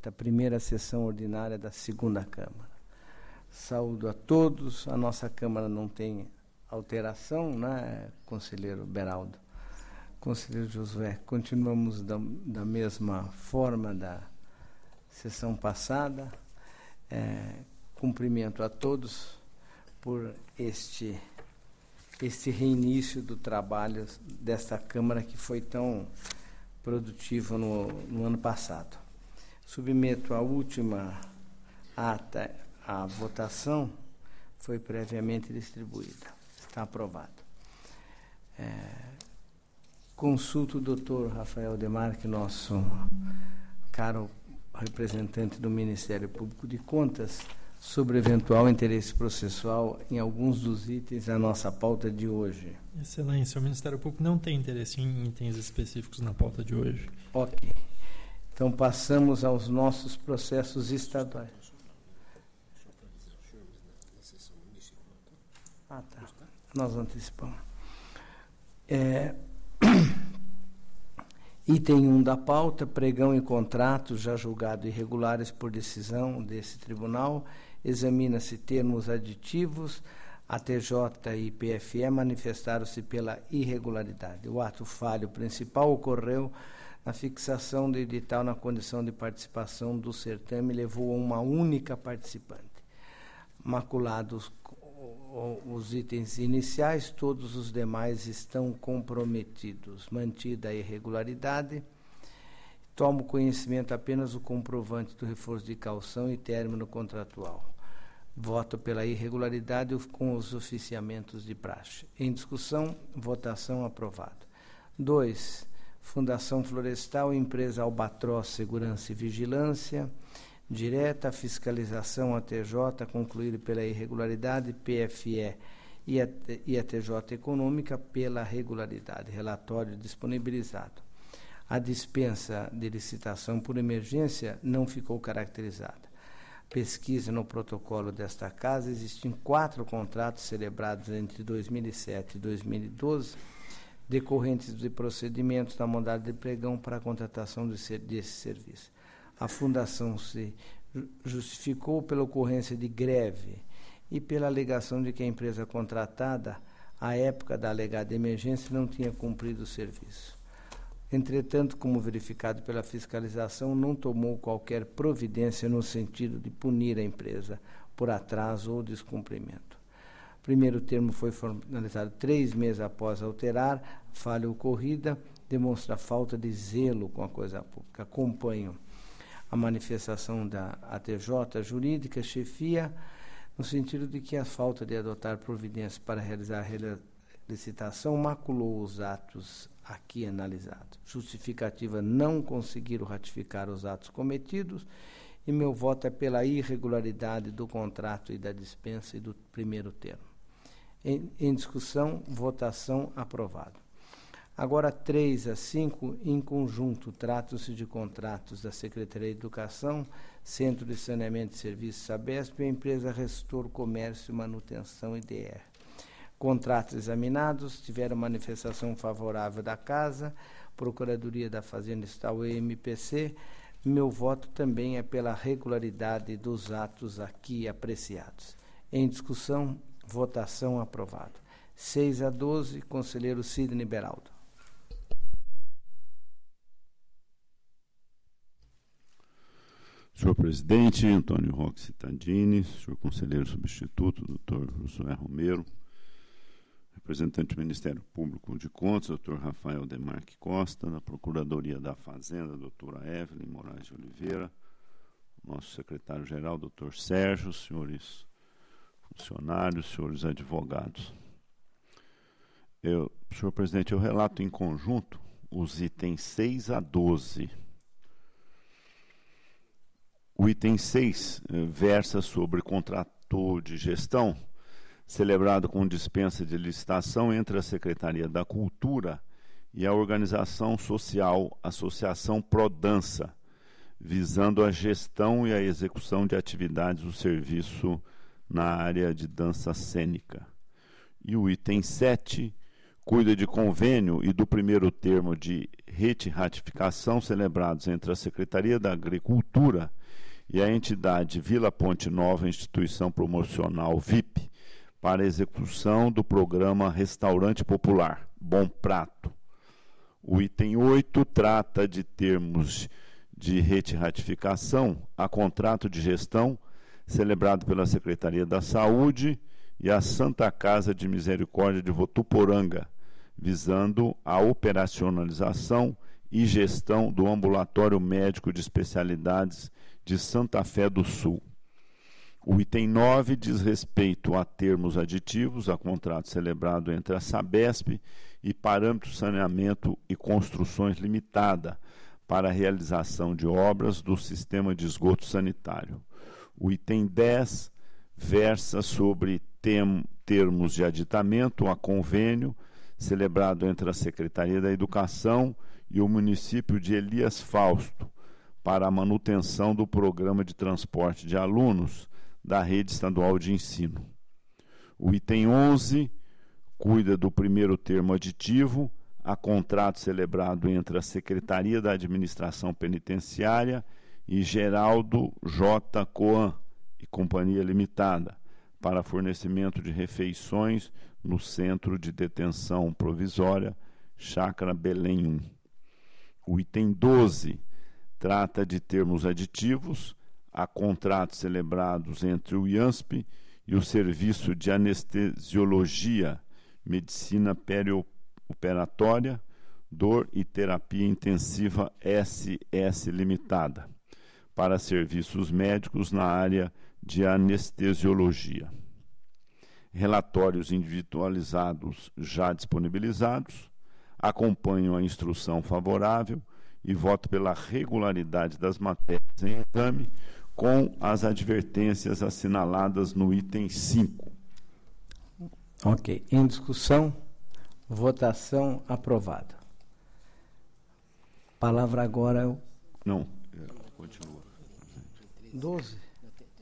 aberta a primeira sessão ordinária da segunda Câmara. Saúdo a todos. A nossa Câmara não tem alteração, né, conselheiro Beraldo? Conselheiro Josué, continuamos da mesma forma da sessão passada. Cumprimento a todos por este reinício do trabalho desta Câmara que foi tão produtivo no ano passado. Submeto a última ata à votação, foi previamente distribuída. Está aprovado. Consulto o doutor Rafael Demarque, nosso caro representante do Ministério Público de Contas, sobre eventual interesse processual em alguns dos itens da nossa pauta de hoje. Excelência, o Ministério Público não tem interesse em itens específicos na pauta de hoje. Ok. Então, passamos aos nossos processos estaduais. Tá. Nós antecipamos. Item 1 da pauta, pregão e contratos já julgados irregulares por decisão desse tribunal. Examina-se termos aditivos. A TJ e PFE manifestaram-se pela irregularidade. O ato falho principal ocorreu na fixação do edital na condição de participação do certame e levou a uma única participante. Maculados os itens iniciais, todos os demais estão comprometidos. Mantida a irregularidade, tomo conhecimento apenas do comprovante do reforço de caução e término contratual. Voto pela irregularidade com os oficiamentos de praxe. Em discussão, votação aprovado. 2. Fundação Florestal, Empresa Albatroz Segurança e Vigilância. Direta, fiscalização ATJ, concluída pela irregularidade, PFE e a TJ Econômica pela regularidade. Relatório disponibilizado. A dispensa de licitação por emergência não ficou caracterizada. Pesquisa no protocolo desta casa, existem 4 contratos celebrados entre 2007 e 2012, decorrentes de procedimentos da modalidade de pregão para a contratação desse serviço. A Fundação se justificou pela ocorrência de greve e pela alegação de que a empresa contratada, à época da alegada emergência, não tinha cumprido o serviço. Entretanto, como verificado pela fiscalização, não tomou qualquer providência no sentido de punir a empresa por atraso ou descumprimento. O primeiro termo foi formalizado 3 meses após alterar, falha ocorrida, demonstra falta de zelo com a coisa pública. Acompanho a manifestação da ATJ jurídica, chefia, no sentido de que a falta de adotar providências para realizar a licitação maculou os atos aqui analisados. Justificativa: não conseguiram ratificar os atos cometidos, e meu voto é pela irregularidade do contrato e da dispensa e do primeiro termo. Em discussão, votação aprovado. Agora, 3 a 5, em conjunto, tratam-se de contratos da Secretaria de Educação, Centro de Saneamento e Serviços Sabesp e a empresa Restor Comércio e Manutenção IDR. Contratos examinados, tiveram manifestação favorável da Casa, Procuradoria da Fazenda Estadual e MPC. Meu voto também é pela regularidade dos atos aqui apreciados. Em discussão, votação aprovado. 6 a 12, conselheiro Sidney Beraldo. Senhor presidente, Antônio Roque Cittadini, senhor conselheiro substituto, doutor Josué Romero, representante do Ministério Público de Contas, doutor Rafael Demarque Costa, da Procuradoria da Fazenda, doutora Evelyn Moraes de Oliveira, nosso secretário-geral, doutor Sérgio, senhores funcionários, senhores advogados. Senhor presidente, eu relato em conjunto os itens 6 a 12. O item 6 versa sobre contrato de gestão celebrado com dispensa de licitação entre a Secretaria da Cultura e a organização social Associação Prodança, visando a gestão e a execução de atividades do serviço na área de dança cênica. E o item 7, cuida de convênio e do primeiro termo de retificação celebrados entre a Secretaria da Agricultura e a entidade Vila Ponte Nova Instituição Promocional VIP para a execução do programa Restaurante Popular Bom Prato. O item 8 trata de termos de retificação a contrato de gestão celebrado pela Secretaria da Saúde e a Santa Casa de Misericórdia de Votuporanga, visando a operacionalização e gestão do Ambulatório Médico de Especialidades de Santa Fé do Sul. O item 9 diz respeito a termos aditivos a contrato celebrado entre a Sabesp e Parâmetro Saneamento e Construções Limitada para a realização de obras do sistema de esgoto sanitário. O item 10 versa sobre termos de aditamento a convênio celebrado entre a Secretaria da Educação e o município de Elias Fausto para a manutenção do programa de transporte de alunos da rede estadual de ensino. O item 11 cuida do primeiro termo aditivo a contrato celebrado entre a Secretaria da Administração Penitenciária e Geraldo J. Coan e Companhia Limitada para fornecimento de refeições no Centro de Detenção Provisória Chácara Belém 1. O item 12 trata de termos aditivos a contratos celebrados entre o IANSP e o Serviço de Anestesiologia, Medicina Perioperatória, Dor e Terapia Intensiva SS Limitada, para serviços médicos na área de anestesiologia. Relatórios individualizados já disponibilizados, acompanham a instrução favorável e voto pela regularidade das matérias em exame, com as advertências assinaladas no item 5. Ok. Em discussão, votação aprovada. Palavra agora. Não, continua. 12?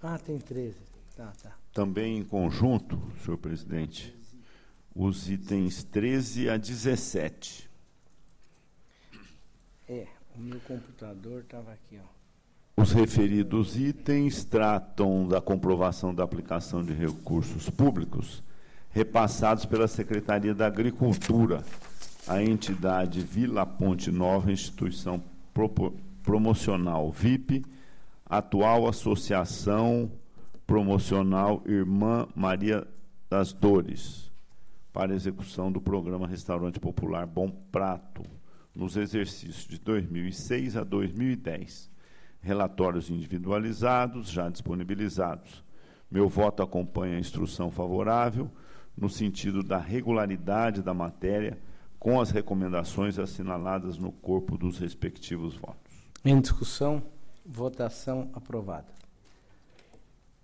Ah, tem 13. Tá. Também em conjunto, senhor presidente, os itens 13 a 17. O meu computador estava aqui, ó. Os referidos itens tratam da comprovação da aplicação de recursos públicos repassados pela Secretaria da Agricultura, a entidade Vila Ponte Nova Instituição Promocional VIP, atual Associação Promocional Irmã Maria das Dores, para execução do programa Restaurante Popular Bom Prato, nos exercícios de 2006 a 2010. Relatórios individualizados, já disponibilizados. Meu voto acompanha a instrução favorável, no sentido da regularidade da matéria, com as recomendações assinaladas no corpo dos respectivos votos. Em discussão, votação aprovada.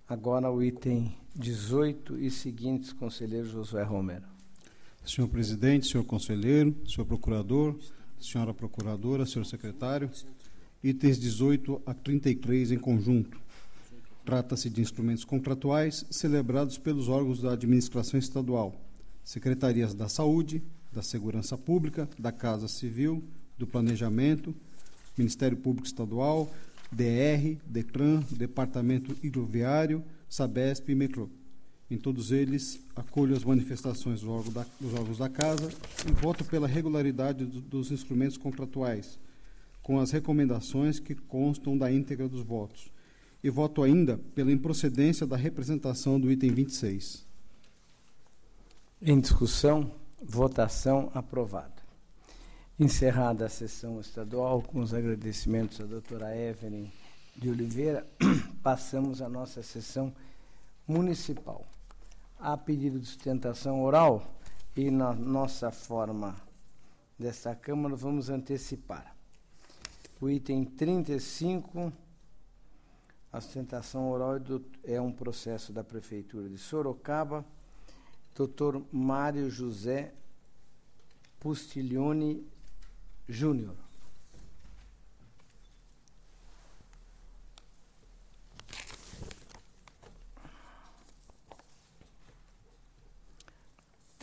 Agora o item 18 e seguintes, conselheiro Josué Romero. Senhor presidente, senhor conselheiro, senhor procurador, senhora procuradora, senhor secretário, itens 18 a 33 em conjunto. Trata-se de instrumentos contratuais celebrados pelos órgãos da administração estadual, secretarias da Saúde, da Segurança Pública, da Casa Civil, do Planejamento, Ministério Público Estadual, DR, DECRAN, Departamento Hidroviário, Sabesp e Metrô. Em todos eles, acolho as manifestações dos órgãos da Casa e voto pela regularidade dos instrumentos contratuais, com as recomendações que constam da íntegra dos votos. E voto ainda pela improcedência da representação do item 26. Em discussão, votação aprovada. Encerrada a sessão estadual, com os agradecimentos à doutora Evelyn de Oliveira, passamos à nossa sessão municipal. Há pedido de sustentação oral e na nossa forma desta Câmara vamos antecipar. O item 35, a sustentação oral é um processo da Prefeitura de Sorocaba, Dr. Mário José Pustiglione Júnior.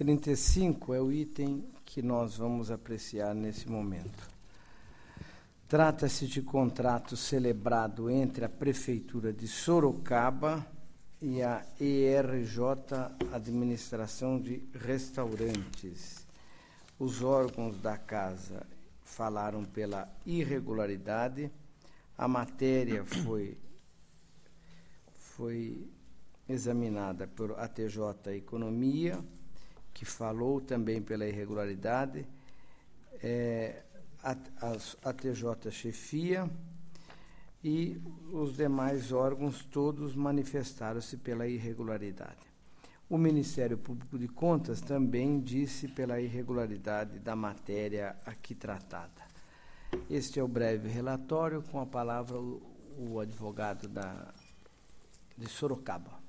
35 é o item que nós vamos apreciar nesse momento. Trata-se de contrato celebrado entre a Prefeitura de Sorocaba e a ERJ Administração de Restaurantes. Os órgãos da casa falaram pela irregularidade. A matéria foi examinada por ATJ Economia, que falou também pela irregularidade, a TJ Chefia e os demais órgãos todos manifestaram-se pela irregularidade. O Ministério Público de Contas também disse pela irregularidade da matéria aqui tratada. Este é o breve relatório, com a palavra o advogado de Sorocaba.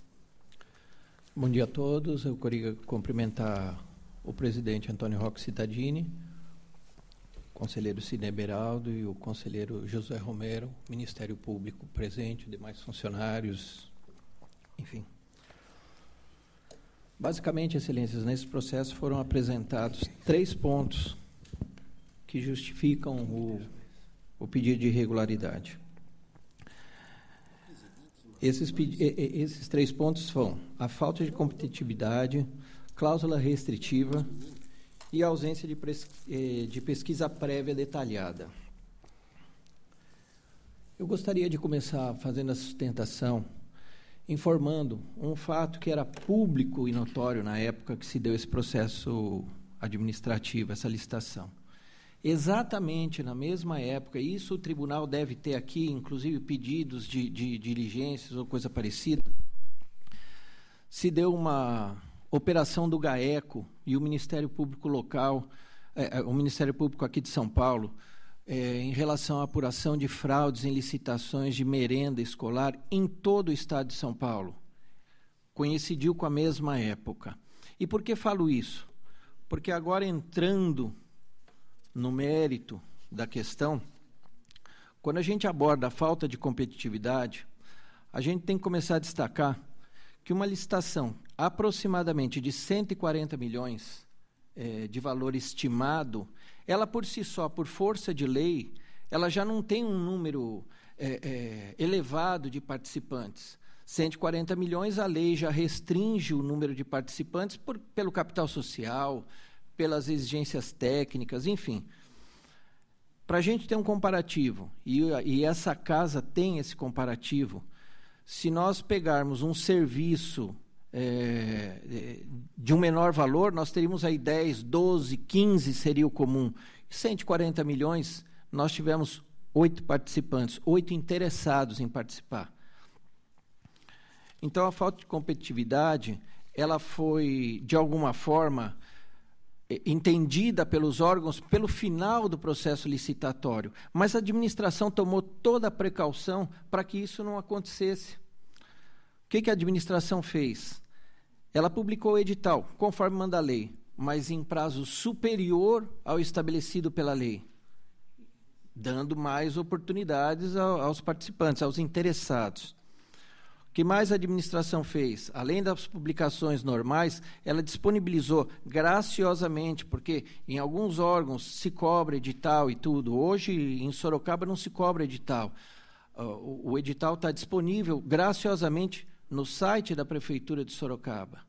Bom dia a todos. Eu queria cumprimentar o presidente Antônio Roque Cittadini, o conselheiro Sidney Beraldo e o conselheiro Josué Romero, Ministério Público presente, demais funcionários, enfim. Basicamente, excelências, nesse processo foram apresentados 3 pontos que justificam o pedido de irregularidade. Esses 3 pontos são a falta de competitividade, cláusula restritiva e a ausência de pesquisa prévia detalhada. Eu gostaria de começar fazendo a sustentação, informando um fato que era público e notório na época que se deu esse processo administrativo, essa licitação. Exatamente na mesma época, isso o tribunal deve ter aqui, inclusive pedidos de diligências ou coisa parecida, se deu uma operação do GAECO e o Ministério Público local, o Ministério Público aqui de São Paulo, em relação à apuração de fraudes em licitações de merenda escolar em todo o estado de São Paulo. Coincidiu com a mesma época. E por que falo isso? Porque agora, entrando no mérito da questão, quando a gente aborda a falta de competitividade, a gente tem que começar a destacar que uma licitação aproximadamente de 140 milhões de valor estimado, ela por si só, por força de lei, ela já não tem um número elevado de participantes. 140 milhões, a lei já restringe o número de participantes pelo capital social, pelas exigências técnicas, enfim. Para a gente ter um comparativo, e essa casa tem esse comparativo, se nós pegarmos um serviço de um menor valor, nós teríamos aí 10, 12, 15 seria o comum. 140 milhões, nós tivemos 8 participantes, 8 interessados em participar. Então, a falta de competitividade, ela foi, de alguma forma, entendida pelos órgãos pelo final do processo licitatório, mas a administração tomou toda a precaução para que isso não acontecesse. O que a administração fez? Ela publicou o edital, conforme manda a lei, mas em prazo superior ao estabelecido pela lei, dando mais oportunidades aos participantes, aos interessados. O que mais a administração fez? Além das publicações normais, ela disponibilizou graciosamente, porque em alguns órgãos se cobra edital e tudo. Hoje, em Sorocaba, não se cobra edital. O edital está disponível graciosamente no site da Prefeitura de Sorocaba.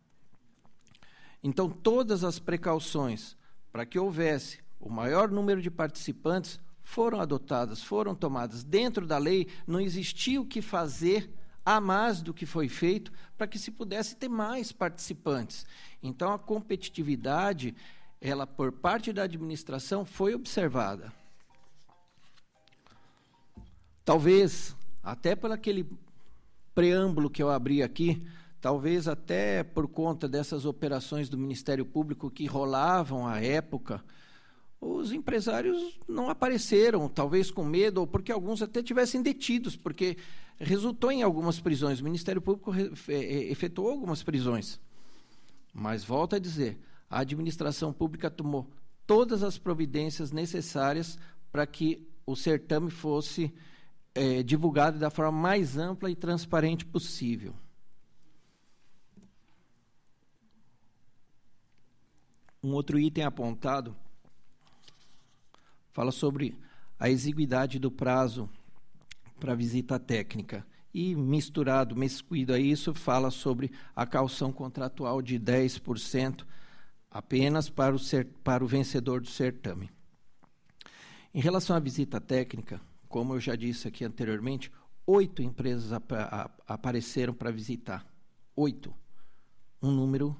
Então, todas as precauções para que houvesse o maior número de participantes foram adotadas, foram tomadas. Dentro da lei, não existia o que fazer a mais do que foi feito para que se pudesse ter mais participantes. Então, a competitividade, ela, por parte da administração, foi observada. Talvez, até por aquele preâmbulo que eu abri aqui, talvez até por conta dessas operações do Ministério Público que rolavam à época, os empresários não apareceram, talvez com medo, ou porque alguns até tivessem detidos, porque resultou em algumas prisões. O Ministério Público efetuou algumas prisões. Mas, volto a dizer, a administração pública tomou todas as providências necessárias para que o certame fosse divulgado da forma mais ampla e transparente possível. Um outro item apontado fala sobre a exiguidade do prazo para visita técnica. E misturado, mescuído a isso, fala sobre a caução contratual de 10% apenas para o vencedor do certame. Em relação à visita técnica, como eu já disse aqui anteriormente, 8 empresas apareceram para visitar. 8. Um número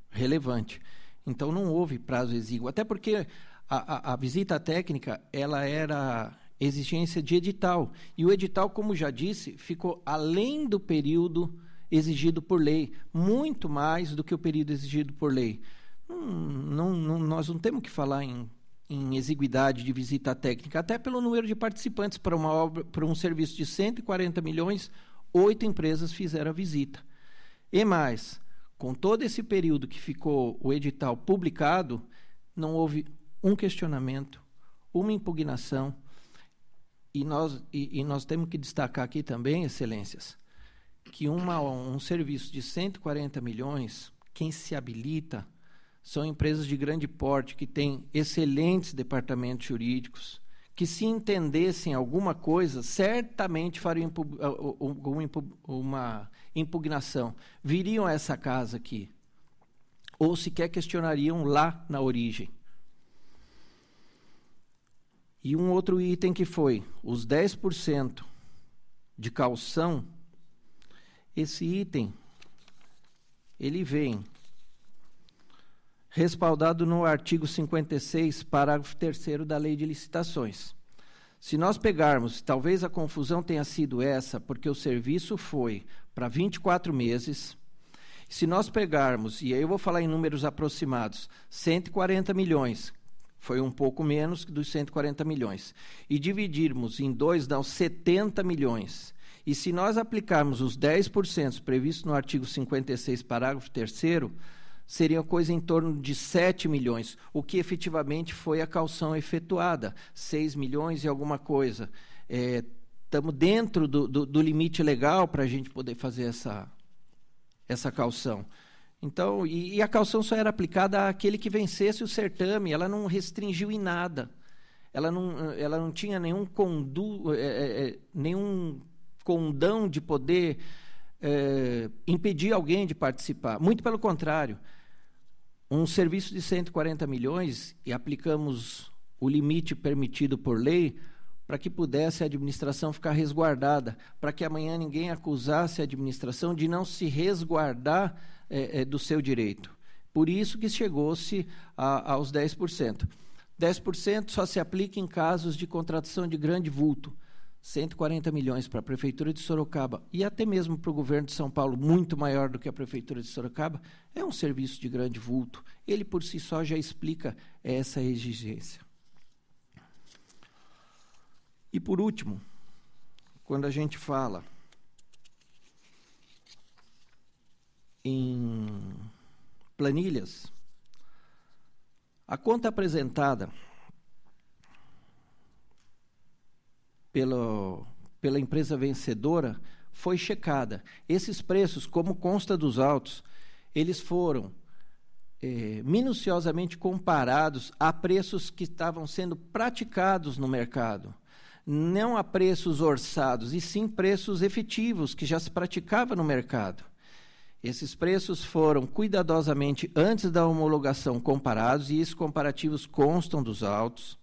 relevante. Então, não houve prazo exíguo. Até porque a visita técnica ela era exigência de edital. E o edital, como já disse, ficou além do período exigido por lei. Muito mais do que o período exigido por lei. Nós não temos que falar em exiguidade de visita técnica, até pelo número de participantes para uma obra, para um serviço de 140 milhões, 8 empresas fizeram a visita. E mais, com todo esse período que ficou o edital publicado, não houve um questionamento, uma impugnação, e nós temos que destacar aqui também, excelências, que um serviço de 140 milhões, quem se habilita são empresas de grande porte, que têm excelentes departamentos jurídicos, que se entendessem alguma coisa, certamente fariam uma impugnação. Viriam a essa casa aqui, ou sequer questionariam lá na origem. E um outro item que foi os 10% de caução, esse item, ele vem respaldado no artigo 56, parágrafo 3º da Lei de Licitações. Se nós pegarmos, talvez a confusão tenha sido essa, porque o serviço foi para 24 meses. Se nós pegarmos, e aí eu vou falar em números aproximados, 140 milhões, foi um pouco menos dos 140 milhões, e dividirmos em 2, dá 70 milhões. E se nós aplicarmos os 10% previstos no artigo 56, parágrafo 3º, seria coisa em torno de 7 milhões, o que efetivamente foi a caução efetuada, 6 milhões e alguma coisa. Estamos dentro do limite legal para a gente poder fazer essa caução. Então, e a caução só era aplicada àquele que vencesse o certame, ela não restringiu em nada. Ela não tinha nenhum condão de poder impedir alguém de participar. Muito pelo contrário. Um serviço de 140 milhões, e aplicamos o limite permitido por lei, para que pudesse a administração ficar resguardada, para que amanhã ninguém acusasse a administração de não se resguardar do seu direito. Por isso que chegou-se aos 10%. 10% só se aplica em casos de contratação de grande vulto. 140 milhões para a Prefeitura de Sorocaba e até mesmo para o governo de São Paulo, muito maior do que a Prefeitura de Sorocaba, é um serviço de grande vulto. Ele, por si só, já explica essa exigência. E, por último, quando a gente fala em planilhas, a conta apresentada pela empresa vencedora foi checada. Esses preços, como consta dos autos, eles foram minuciosamente comparados a preços que estavam sendo praticados no mercado. Não a preços orçados, e sim preços efetivos que já se praticava no mercado. Esses preços foram cuidadosamente, antes da homologação, comparados, e esses comparativos constam dos autos.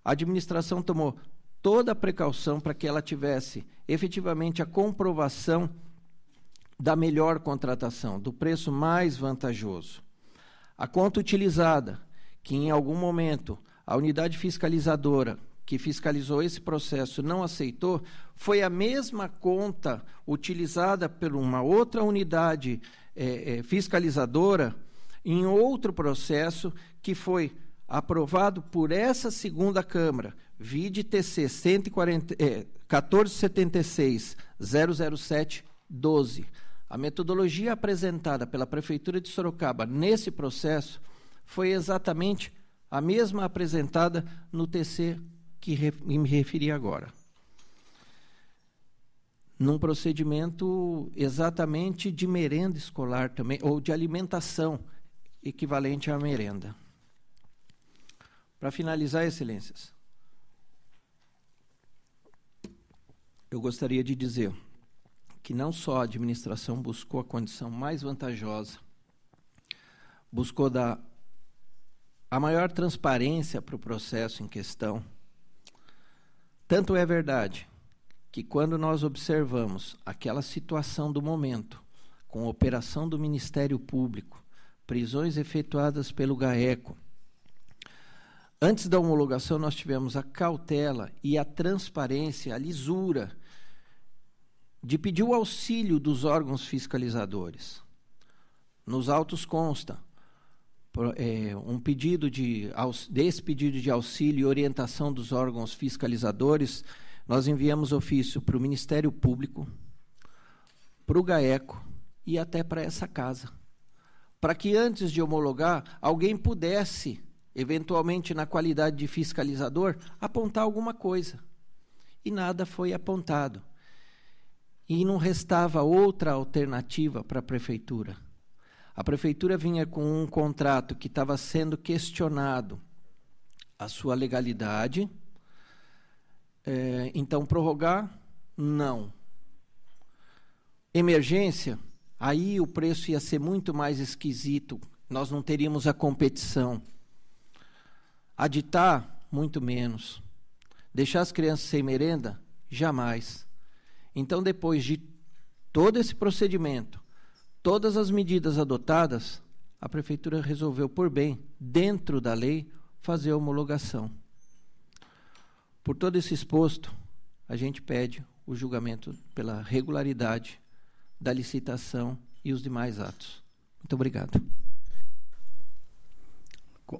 A administração tomou toda a precaução para que ela tivesse efetivamente a comprovação da melhor contratação, do preço mais vantajoso. A conta utilizada, que em algum momento a unidade fiscalizadora que fiscalizou esse processo não aceitou, foi a mesma conta utilizada por uma outra unidade fiscalizadora em outro processo que foi aprovado por essa segunda Câmara, vide TC 1476-007-12. A metodologia apresentada pela Prefeitura de Sorocaba nesse processo foi exatamente a mesma apresentada no TC que me referi agora. Num procedimento exatamente de merenda escolar também, ou de alimentação. equivalente à merenda. Para finalizar, Excelências, eu gostaria de dizer que não só a administração buscou a condição mais vantajosa, buscou dar a maior transparência para o processo em questão. Tanto é verdade que quando nós observamos aquela situação do momento, com a operação do Ministério Público, prisões efetuadas pelo GAECO, antes da homologação nós tivemos a cautela e a transparência, a lisura, de pedir o auxílio dos órgãos fiscalizadores. Nos autos consta desse pedido de auxílio e orientação dos órgãos fiscalizadores, nós enviamos ofício para o Ministério Público, para o GAECO e até para essa casa, para que antes de homologar, alguém pudesse, eventualmente na qualidade de fiscalizador, apontar alguma coisa. E nada foi apontado. E não restava outra alternativa para a Prefeitura. A Prefeitura vinha com um contrato que estava sendo questionado a sua legalidade. Então, prorrogar? Não. Emergência? Aí o preço ia ser muito mais esquisito. Nós não teríamos a competição. Aditar? Muito menos. Deixar as crianças sem merenda? Jamais. Então, depois de todo esse procedimento, todas as medidas adotadas, a Prefeitura resolveu, por bem, dentro da lei, fazer a homologação. Por todo esse exposto, a gente pede o julgamento pela regularidade da licitação e os demais atos. Muito obrigado.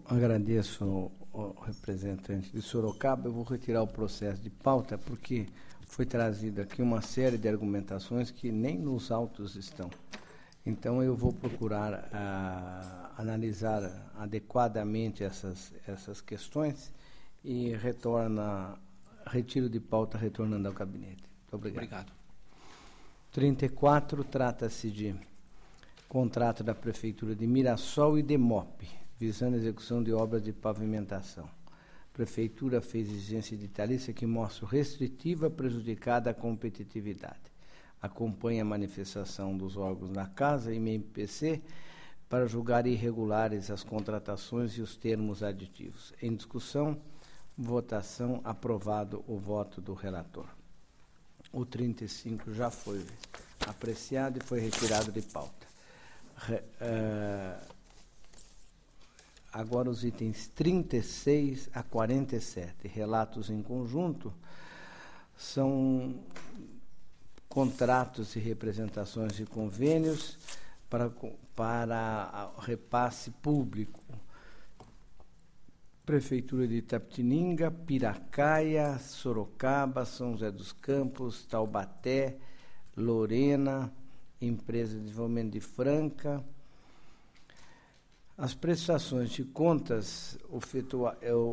Agradeço ao representante de Sorocaba. Eu vou retirar o processo de pauta, porque foi trazida aqui uma série de argumentações que nem nos autos estão. Então, eu vou procurar analisar adequadamente essas questões e retiro de pauta, retornando ao gabinete. Muito obrigado. Obrigado. 34, trata-se de contrato da Prefeitura de Mirassol e Demop, visando a execução de obras de pavimentação. A Prefeitura fez exigência editalícia que mostra restritiva, prejudicada a competitividade. Acompanha a manifestação dos órgãos da Casa e MPC para julgar irregulares as contratações e os termos aditivos. Em discussão, votação, aprovado o voto do relator. O 35 já foi apreciado e foi retirado de pauta. Agora os itens 36 a 47, relatos em conjunto, são contratos e representações de convênios para repasse público. Prefeitura de Itapetininga, Piracaia, Sorocaba, São José dos Campos, Taubaté, Lorena, Empresa de Desenvolvimento de Franca. As prestações de contas,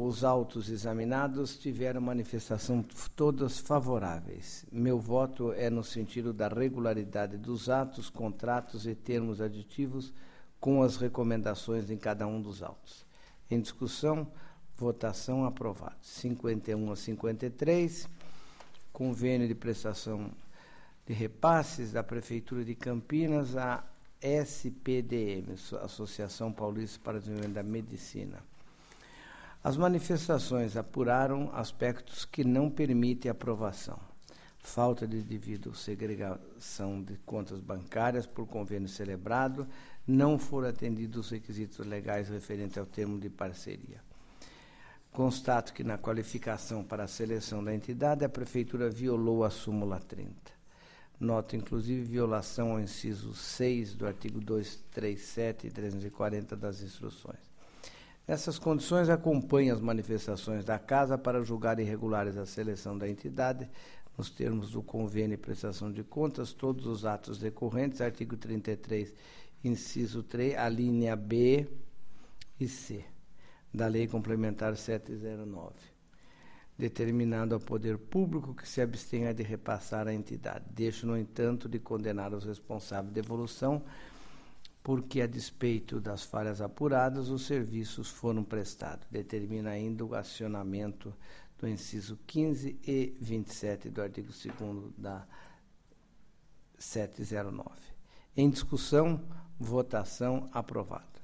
os autos examinados tiveram manifestação todas favoráveis. Meu voto é no sentido da regularidade dos atos, contratos e termos aditivos com as recomendações em cada um dos autos. Em discussão, votação aprovado. 51 a 53, convênio de prestação de repasses da Prefeitura de Campinas à SPDM, Associação Paulista para o Desenvolvimento da Medicina. As manifestações apuraram aspectos que não permitem aprovação. Falta de devido segregação de contas bancárias por convênio celebrado, não foram atendidos os requisitos legais referentes ao termo de parceria. Constato que na qualificação para a seleção da entidade, a Prefeitura violou a súmula 30. Noto, inclusive, violação ao inciso 6 do artigo 237 e 340 das instruções. Nessas condições, acompanho as manifestações da Casa para julgar irregulares a seleção da entidade, nos termos do convênio e prestação de contas, todos os atos decorrentes, artigo 33, inciso 3, a linha B e C, da Lei Complementar 709, determinando ao poder público que se abstenha de repassar a entidade. Deixo, no entanto, de condenar os responsáveis de evolução porque, a despeito das falhas apuradas, os serviços foram prestados. Determina ainda o acionamento do inciso 15 e 27 do artigo 2º da 709. Em discussão, votação, aprovado.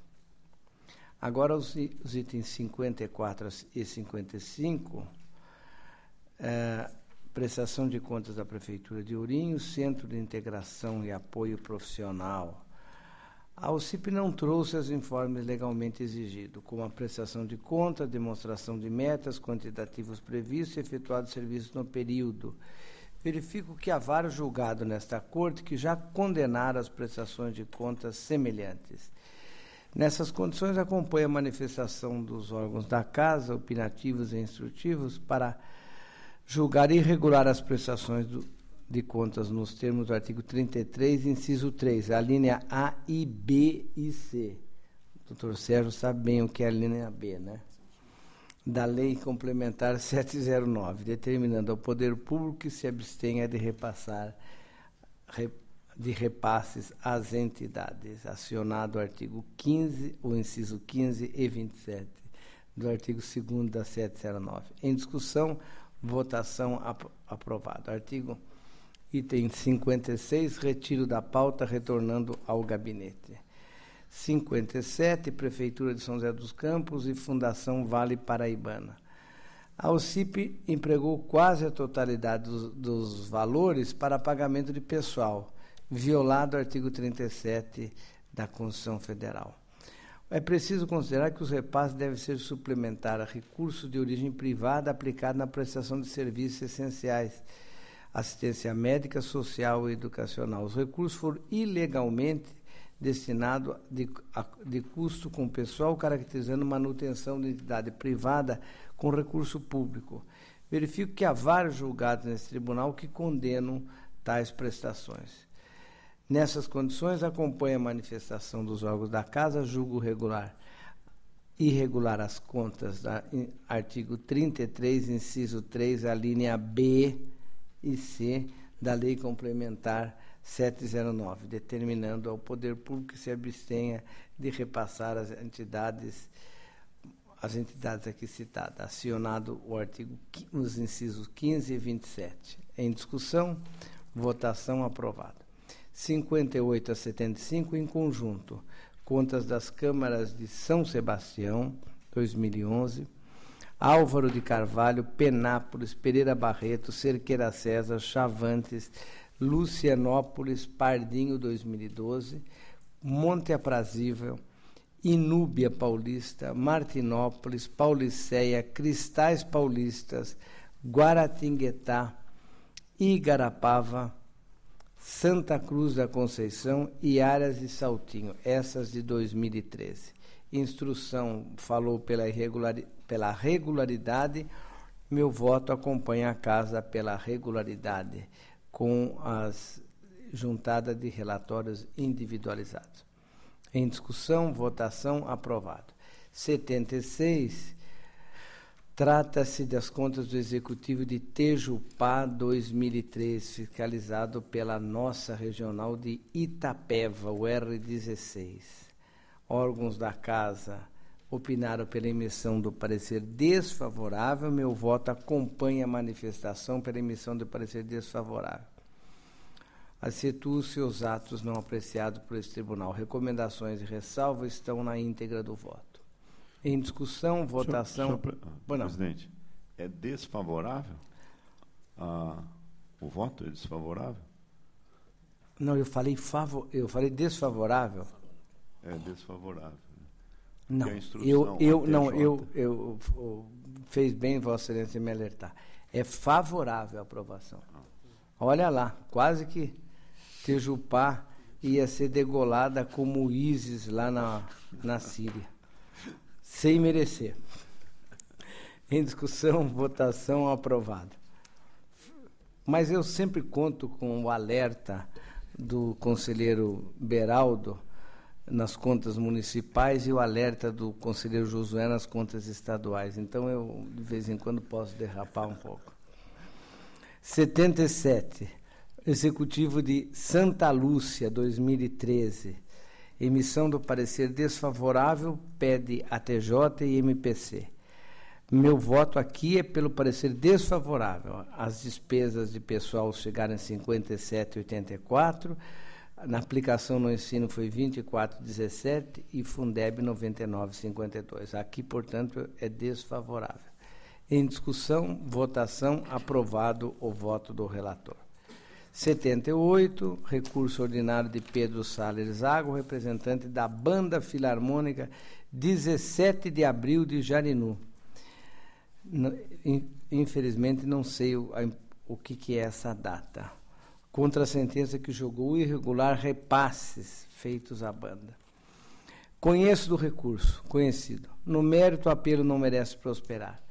Agora, os itens 54 e 55, prestação de contas da Prefeitura de Ourinho, Centro de Integração e Apoio Profissional. A OCIP não trouxe os informes legalmente exigidos, como a prestação de contas, demonstração de metas, quantitativos previstos e efetuados serviços no período. Verifico que há vários julgados nesta Corte que já condenaram as prestações de contas semelhantes. Nessas condições, acompanho a manifestação dos órgãos da Casa, opinativos e instrutivos, para julgar irregular as prestações de contas nos termos do artigo 33, inciso 3, a linha A e B e C. O doutor Sérgio sabe bem o que é a linha B, né? Da Lei Complementar 709, determinando ao Poder Público que se abstenha de repasses às entidades, acionado o artigo 15, o inciso 15 e 27 do artigo 2º da 709. Em discussão, votação, aprovado. Item 56, retiro da pauta, retornando ao gabinete. 57, Prefeitura de São José dos Campos e Fundação Vale Paraibana. A OCIP empregou quase a totalidade dos valores para pagamento de pessoal, violado o artigo 37 da Constituição Federal. É preciso considerar que os repasses devem ser suplementar a recursos de origem privada aplicado na prestação de serviços essenciais, assistência médica, social e educacional. Os recursos foram ilegalmente destinados de custo com pessoal, caracterizando manutenção de entidade privada com recurso público. Verifico que há vários julgados nesse tribunal que condenam tais prestações. Nessas condições, acompanho a manifestação dos órgãos da Casa, julgo irregular as contas da artigo 33, inciso 3, a linha B e C da Lei Complementar 709, determinando ao Poder Público que se abstenha de repassar as entidades aqui citadas, acionado o artigo, os incisos 15 e 27. Em discussão, votação, aprovado. 58 a 75, em conjunto, contas das câmaras de São Sebastião, 2011, Álvaro de Carvalho, Penápolis, Pereira Barreto, Cerqueira César, Chavantes, Lucianópolis, Pardinho, 2012, Monte Aprazível, Inúbia Paulista, Martinópolis, Pauliceia, Cristais Paulistas, Guaratinguetá, Igarapava, Santa Cruz da Conceição e Áreas de Saltinho, essas de 2013. Instrução falou pela regularidade, meu voto acompanha a Casa pela regularidade, com as juntadas de relatórios individualizados. Em discussão, votação, aprovado. 76, trata-se das contas do Executivo de Tejupá 2003, fiscalizado pela nossa regional de Itapeva, o R16. Órgãos da Casa opinaram pela emissão do parecer desfavorável. Meu voto acompanha a manifestação pela emissão do parecer desfavorável. Acetuo-se os atos não apreciados por esse tribunal. Recomendações e ressalvas estão na íntegra do voto. Em discussão, votação... Presidente, é desfavorável? O voto é desfavorável? Não, eu falei desfavorável. É desfavorável. Não, eu fez bem Vossa Excelência em me alertar. É favorável a aprovação. Olha lá, quase que Tejupá ia ser degolada como o ISIS lá na Síria, sem merecer. Em discussão, votação, aprovado. Mas eu sempre conto com o alerta do conselheiro Beraldo nas contas municipais e o alerta do conselheiro Josué nas contas estaduais. Então, eu, de vez em quando, posso derrapar um pouco. 77, Executivo de Santa Lúcia, 2013. Emissão do parecer desfavorável pede ATJ e MPC. Meu voto aqui é pelo parecer desfavorável. As despesas de pessoal chegaram em 57,84, na aplicação no ensino foi 24,17 e Fundeb 99,52. Aqui, portanto, é desfavorável. Em discussão, votação, aprovado o voto do relator. 78, recurso ordinário de Pedro Salles Zago, representante da Banda Filarmônica, 17 de abril de Jarinu. Infelizmente, não sei o que é essa data. Contra a sentença que julgou irregular repasses feitos à banda. Conheço do recurso, conhecido. No mérito, o apelo não merece prosperar.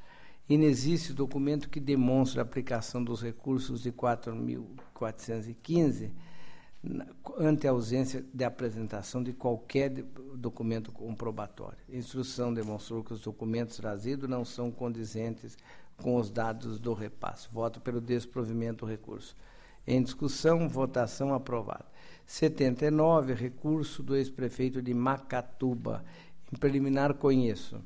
Inexiste documento que demonstre a aplicação dos recursos de 4.415 ante a ausência de apresentação de qualquer documento comprobatório. A instrução demonstrou que os documentos trazidos não são condizentes com os dados do repasse. Voto pelo desprovimento do recurso. Em discussão, votação aprovada. 79, recurso do ex-prefeito de Macatuba. Em preliminar, conheço.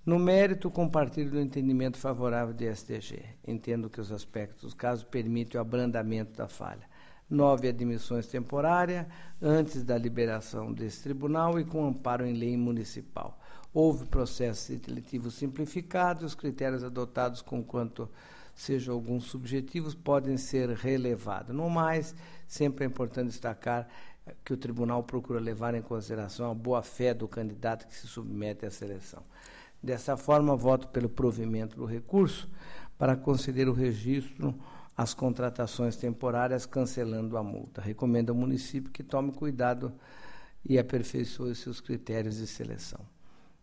No mérito, compartilho do entendimento favorável do STG. Entendo que os aspectos do caso permitem o abrandamento da falha. 9 admissões temporárias, antes da liberação desse tribunal e com amparo em lei municipal. Houve processo seletivo simplificado, os critérios adotados, conquanto sejam alguns subjetivos, podem ser relevados. No mais, sempre é importante destacar que o tribunal procura levar em consideração a boa-fé do candidato que se submete à seleção. Dessa forma, voto pelo provimento do recurso para conceder o registro às contratações temporárias, cancelando a multa. Recomendo ao município que tome cuidado e aperfeiçoe seus critérios de seleção.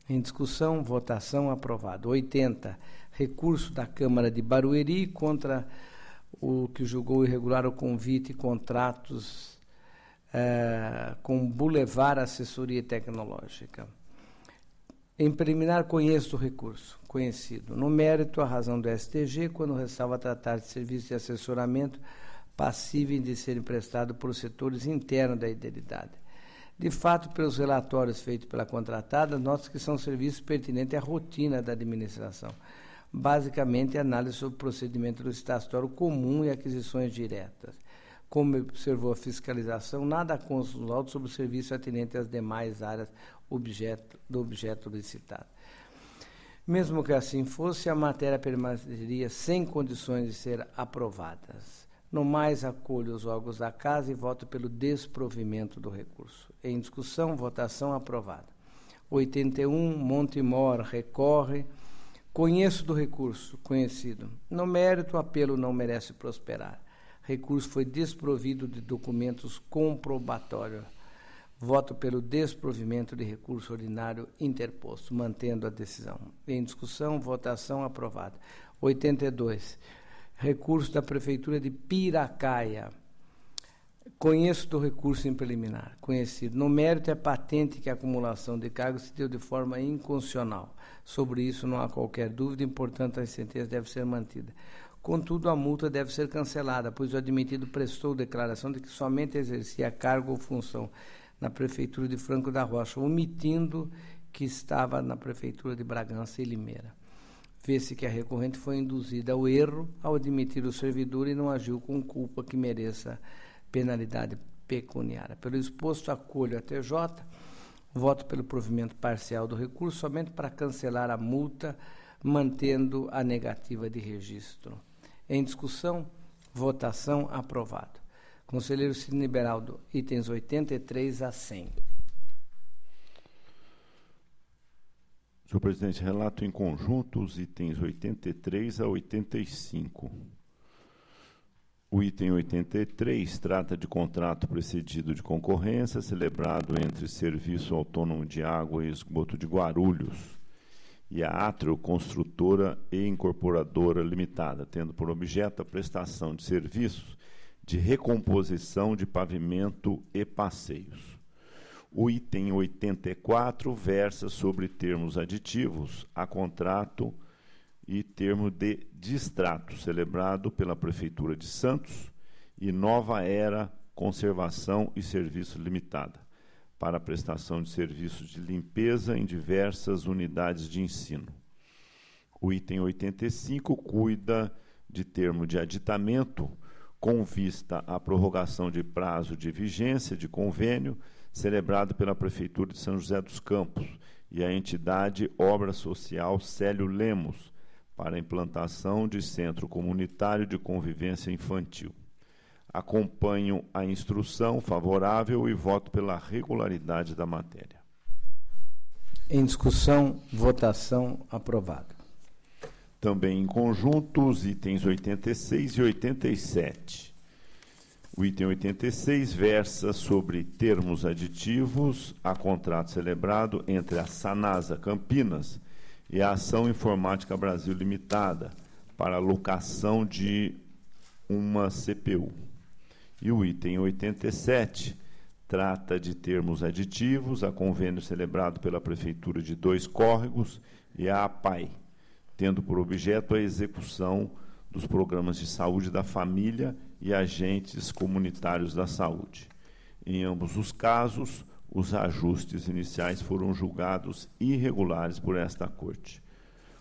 Em discussão, votação, aprovado. 80, recurso da Câmara de Barueri contra o que julgou irregular o convite e contratos com Boulevard Assessoria Tecnológica. Em preliminar, conheço o recurso, conhecido. No mérito, a razão do STG, quando ressalva tratar de serviço de assessoramento passível de ser emprestado por setores internos da identidade. De fato, pelos relatórios feitos pela contratada, nota que são serviços pertinentes à rotina da administração. Basicamente, análise sobre o procedimento do licitatório comum e aquisições diretas. Como observou a fiscalização, nada consta nos autos sobre o serviço atinente às demais áreas do objeto licitado. Mesmo que assim fosse, a matéria permaneceria sem condições de ser aprovadas. No mais, acolho os órgãos da Casa e voto pelo desprovimento do recurso. Em discussão, votação aprovada. 81, Montemor recorre. Conheço do recurso, conhecido. No mérito, o apelo não merece prosperar. Recurso foi desprovido de documentos comprobatórios. Voto pelo desprovimento de recurso ordinário interposto, mantendo a decisão. Em discussão, votação aprovada. 82. Recurso da Prefeitura de Piracaia. Conheço do recurso em preliminar, conhecido. No mérito, é patente que a acumulação de cargos se deu de forma inconstitucional. Sobre isso não há qualquer dúvida, portanto, a sentença deve ser mantida. Contudo, a multa deve ser cancelada, pois o admitido prestou declaração de que somente exercia cargo ou função na Prefeitura de Franco da Rocha, omitindo que estava na Prefeitura de Bragança e Limeira. Vê-se que a recorrente foi induzida ao erro ao admitir o servidor e não agiu com culpa que mereça penalidade pecuniária. Pelo exposto, acolho a TJ, voto pelo provimento parcial do recurso somente para cancelar a multa, mantendo a negativa de registro. Em discussão, votação aprovado. Conselheiro Sidney Beraldo, itens 83 a 100. Senhor presidente, relato em conjunto os itens 83 a 85. O item 83 trata de contrato precedido de concorrência celebrado entre Serviço Autônomo de Água e Esgoto de Guarulhos e a Atrio Construtora e Incorporadora Limitada, tendo por objeto a prestação de serviços de recomposição de pavimento e passeios. O item 84 versa sobre termos aditivos a contrato e termo de distrato, celebrado pela Prefeitura de Santos e Nova Era Conservação e Serviço Limitada, para a prestação de serviços de limpeza em diversas unidades de ensino. O item 85 cuida de termo de aditamento com vista à prorrogação de prazo de vigência de convênio celebrado pela Prefeitura de São José dos Campos e a entidade Obra Social Célio Lemos para a implantação de Centro Comunitário de Convivência Infantil. Acompanho a instrução favorável e voto pela regularidade da matéria. Em discussão, votação, aprovado. Também em conjunto os itens 86 e 87. O item 86 versa sobre termos aditivos a contrato celebrado entre a Sanasa Campinas e a Ação Informática Brasil Limitada para a locação de uma CPU. E o item 87 trata de termos aditivos a convênio celebrado pela Prefeitura de Dois Córregos e a APAI, tendo por objeto a execução dos programas de saúde da família e agentes comunitários da saúde. Em ambos os casos, os ajustes iniciais foram julgados irregulares por esta Corte.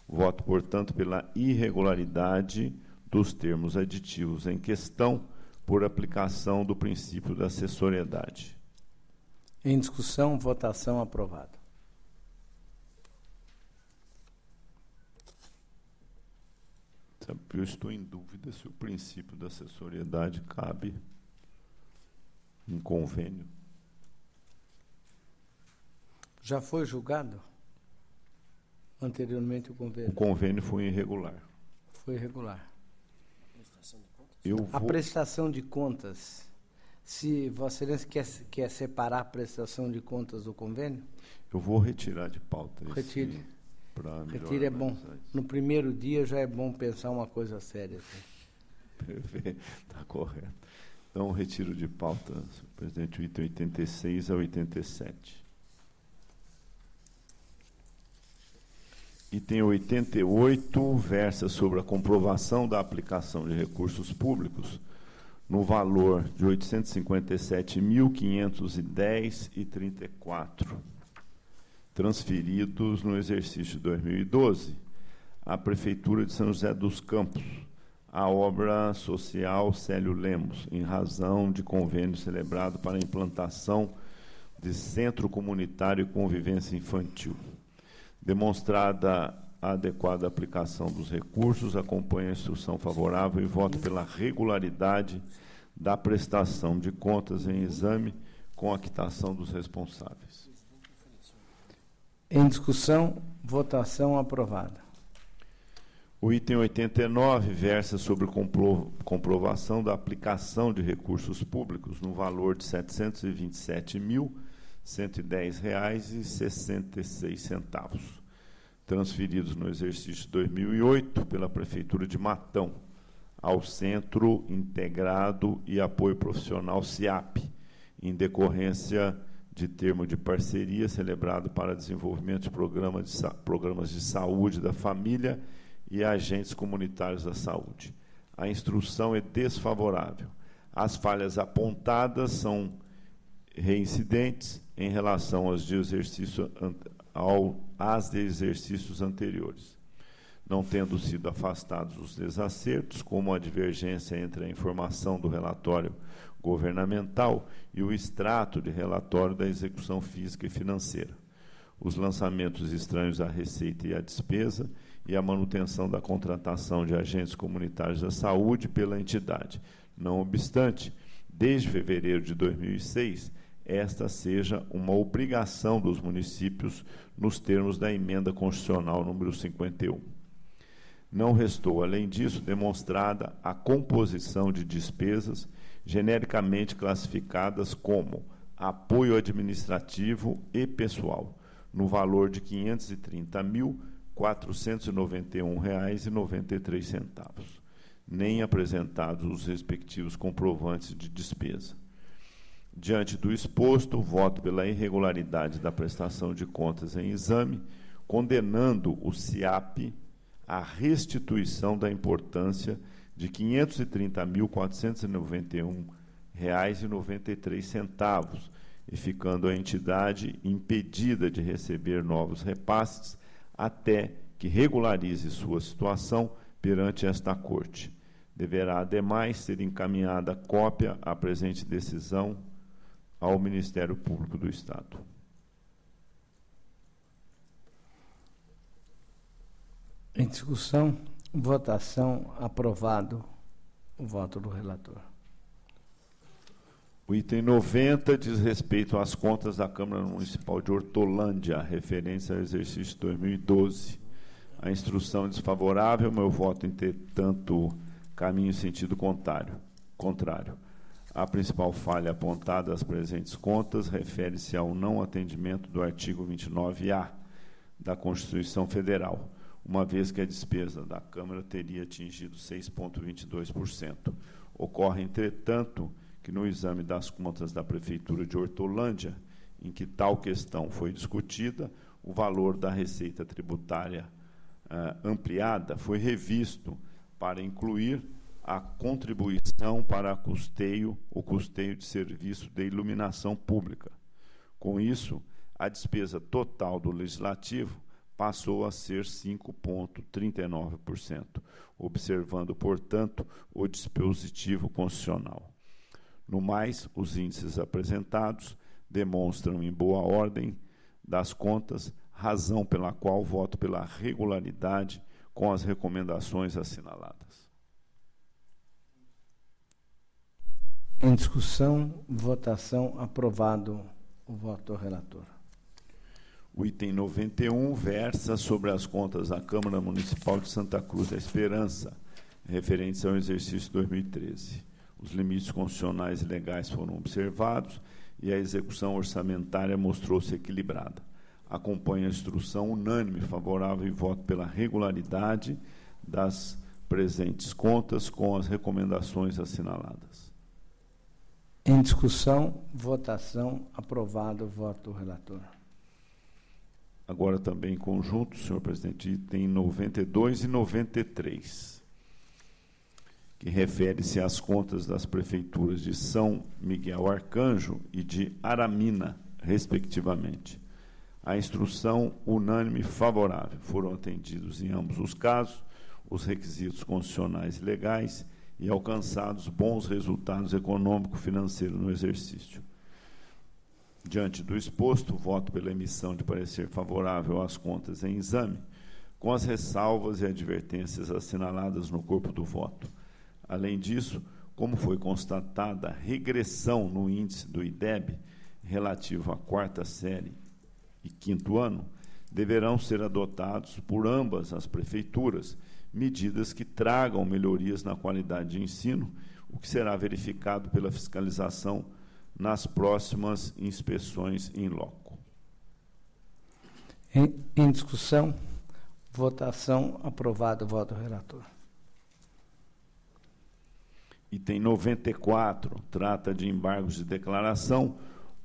Voto, portanto, pela irregularidade dos termos aditivos em questão por aplicação do princípio da acessoriedade. Em discussão, votação, aprovado. Eu estou em dúvida se o princípio da acessoriedade cabe em convênio. Já foi julgado anteriormente o convênio? O convênio foi irregular. Foi irregular. A prestação de contas, se Vossa Excelência quer separar a prestação de contas do convênio? Eu vou retirar de pauta. Retire. Retire é bom. No primeiro dia já é bom pensar uma coisa séria. Perfeito, está correto. Então, retiro de pauta, senhor presidente, o item 86 a 87. Item 88 versa sobre a comprovação da aplicação de recursos públicos no valor de R$ 857.510,34, transferidos no exercício de 2012 à Prefeitura de São José dos Campos, a obra social Célio Lemos, em razão de convênio celebrado para a implantação de Centro Comunitário e Convivência Infantil. Demonstrada a adequada aplicação dos recursos, acompanho a instrução favorável e voto pela regularidade da prestação de contas em exame com a quitação dos responsáveis. Em discussão, votação aprovada. O item 89 versa sobre comprovação da aplicação de recursos públicos no valor de R$ 727.110,66, transferidos no exercício 2008 pela Prefeitura de Matão ao Centro Integrado e Apoio Profissional CIAP, em decorrência de termo de parceria celebrado para desenvolvimento de programas de saúde da família e agentes comunitários da saúde. A instrução é desfavorável. As falhas apontadas são reincidentes em relação aos de exercícios anteriores, não tendo sido afastados os desacertos, como a divergência entre a informação do relatório governamental e o extrato de relatório da execução física e financeira, os lançamentos estranhos à receita e à despesa e a manutenção da contratação de agentes comunitários da saúde pela entidade. Não obstante, desde fevereiro de 2006, esta seja uma obrigação dos municípios nos termos da Emenda Constitucional número 51. Não restou, além disso, demonstrada a composição de despesas genericamente classificadas como apoio administrativo e pessoal, no valor de R$ 530.491,93, nem apresentados os respectivos comprovantes de despesa. Diante do exposto, voto pela irregularidade da prestação de contas em exame, condenando o CIAP à restituição da importância de R$ 530.491,93, e ficando a entidade impedida de receber novos repasses até que regularize sua situação perante esta Corte. Deverá, ademais, ser encaminhada cópia à presente decisão ao Ministério Público do Estado. Em discussão, votação, aprovado o voto do relator. O item 90 diz respeito às contas da Câmara Municipal de Hortolândia, referentes ao exercício 2012. A instrução é desfavorável, meu voto, entretanto, caminho em sentido contrário. A principal falha apontada às presentes contas refere-se ao não atendimento do artigo 29A da Constituição Federal, uma vez que a despesa da Câmara teria atingido 6,22%. Ocorre, entretanto, que no exame das contas da Prefeitura de Hortolândia, em que tal questão foi discutida, o valor da receita tributária ampliada foi revisto para incluir a contribuição para o custeio de serviço de iluminação pública. Com isso, a despesa total do Legislativo passou a ser 5,39%, observando, portanto, o dispositivo constitucional. No mais, os índices apresentados demonstram, em boa ordem das contas, razão pela qual voto pela regularidade com as recomendações assinaladas. Em discussão, votação, aprovado o voto do relator. O item 91 versa sobre as contas da Câmara Municipal de Santa Cruz da Esperança, referentes ao exercício 2013. Os limites constitucionais e legais foram observados e a execução orçamentária mostrou-se equilibrada. Acompanha a instrução unânime favorável e voto pela regularidade das presentes contas com as recomendações assinaladas. Em discussão, votação, aprovado o voto do relator. Agora também em conjunto, senhor presidente, item 92 e 93, que refere-se às contas das prefeituras de São Miguel Arcanjo e de Aramina, respectivamente. A instrução unânime favorável. Foram atendidos em ambos os casos os requisitos constitucionais e legais e alcançados bons resultados econômico-financeiros no exercício. Diante do exposto, voto pela emissão de parecer favorável às contas em exame, com as ressalvas e advertências assinaladas no corpo do voto. Além disso, como foi constatada regressão no índice do IDEB relativo à quarta série e quinto ano, deverão ser adotados por ambas as prefeituras medidas que tragam melhorias na qualidade de ensino, o que será verificado pela fiscalização nas próximas inspeções in loco. Em discussão, votação, aprovado o voto do relator. Item 94, trata de embargos de declaração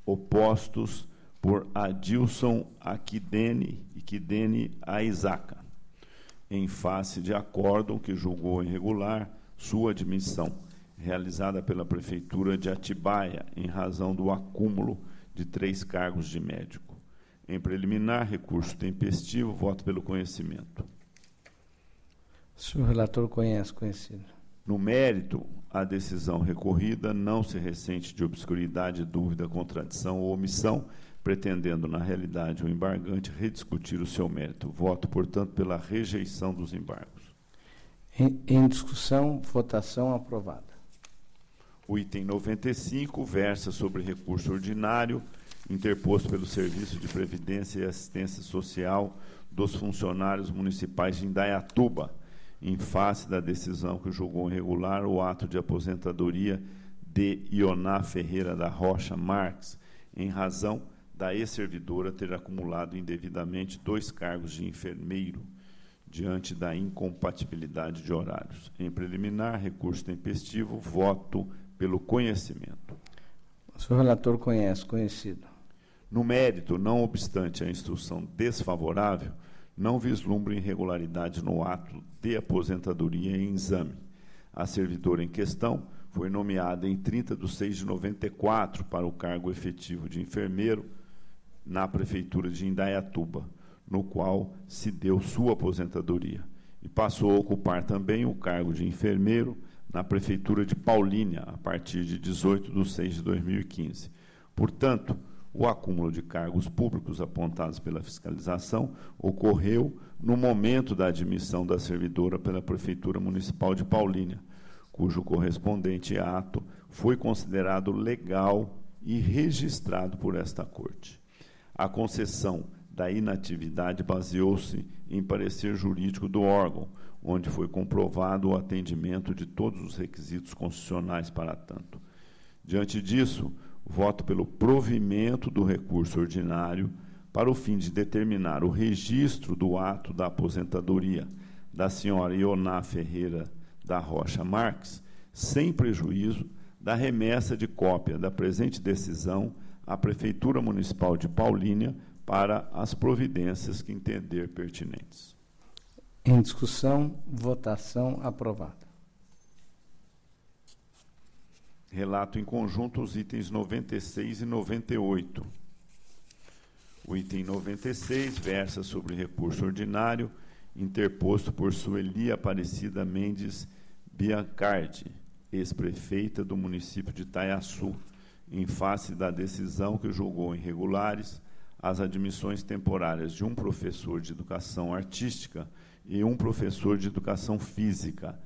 opostos por Adilson Aquidene e Quidene a Isaca, em face de acórdão que julgou irregular sua admissão, realizada pela Prefeitura de Atibaia, em razão do acúmulo de 3 cargos de médico. Em preliminar, recurso tempestivo, voto pelo conhecimento. O senhor relator conhecido. No mérito, a decisão recorrida não se ressente de obscuridade, dúvida, contradição ou omissão, pretendendo, na realidade, o embargante rediscutir o seu mérito. Voto, portanto, pela rejeição dos embargos. Em discussão, votação aprovada. O item 95 versa sobre recurso ordinário interposto pelo Serviço de Previdência e Assistência Social dos funcionários municipais de Indaiatuba, em face da decisão que julgou irregular o ato de aposentadoria de Ioná Ferreira da Rocha Marques, em razão da ex-servidora ter acumulado indevidamente 2 cargos de enfermeiro, diante da incompatibilidade de horários. Em preliminar, recurso tempestivo, voto pelo conhecimento. O senhor relator conhecido. No mérito, não obstante a instrução desfavorável, não vislumbra irregularidade no ato de aposentadoria em exame. A servidora em questão foi nomeada em 30/6/94 para o cargo efetivo de enfermeiro na Prefeitura de Indaiatuba, no qual se deu sua aposentadoria, e passou a ocupar também o cargo de enfermeiro na Prefeitura de Paulínia, a partir de 18/6/2015. Portanto, o acúmulo de cargos públicos apontados pela fiscalização ocorreu no momento da admissão da servidora pela Prefeitura Municipal de Paulínia, cujo correspondente ato foi considerado legal e registrado por esta Corte. A concessão da inatividade baseou-se em parecer jurídico do órgão, onde foi comprovado o atendimento de todos os requisitos constitucionais para tanto. Diante disso, voto pelo provimento do recurso ordinário para o fim de determinar o registro do ato da aposentadoria da senhora Ioná Ferreira da Rocha Marques, sem prejuízo da remessa de cópia da presente decisão à Prefeitura Municipal de Paulínia para as providências que entender pertinentes. Em discussão, votação, aprovado. Relato em conjunto os itens 96 e 98. O item 96 versa sobre recurso ordinário interposto por Sueli Aparecida Mendes Biancardi, ex-prefeita do município de Itaiaçu, em face da decisão que julgou irregulares as admissões temporárias de um professor de educação artística e um professor de educação física,